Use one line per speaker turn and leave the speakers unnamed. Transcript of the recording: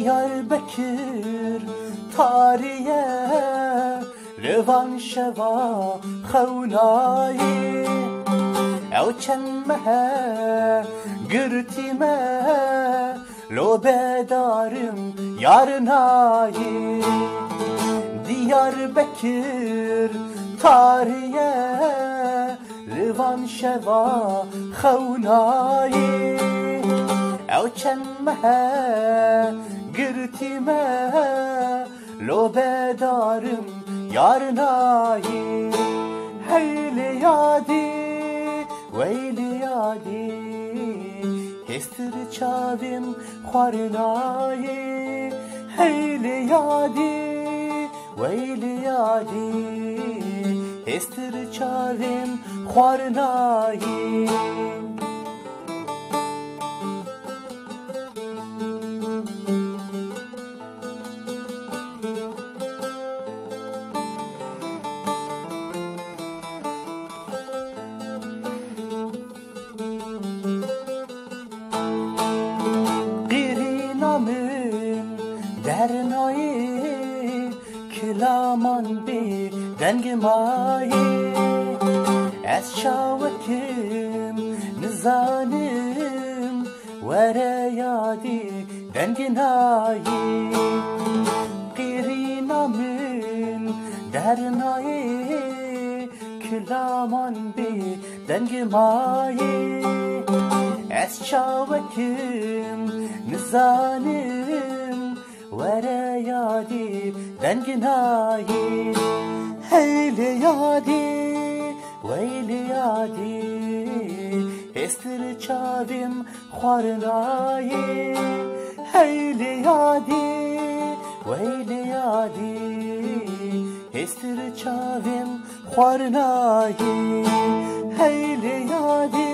Diyarbakır tariye Revan şeva xewnayê Ew çend mehe girtîme Lo bedarim yar nayê Diyarbakır tariye Revan şeva xewnayê Ew çend mehe girtîme Lo bedarim yar nayê Heylê yadî weylê yadî Hêstir çavên xwarinayê Heylê yadî weylê yadî Hêstir çavên xwarinayê Dernayê kilaman bê dengê mayê Ez çawekim nizanim Were yadî dengê nayê Qîrîna min dernayê kilaman bê dengê mayê Ez çawekim nizanim Were yadî dengê nayê Heylê yadî weylê yadî Hêstir çavên xwarinayê Heylê yadî weylê yadî Hêstir çavên xwarinayê Heylê yadî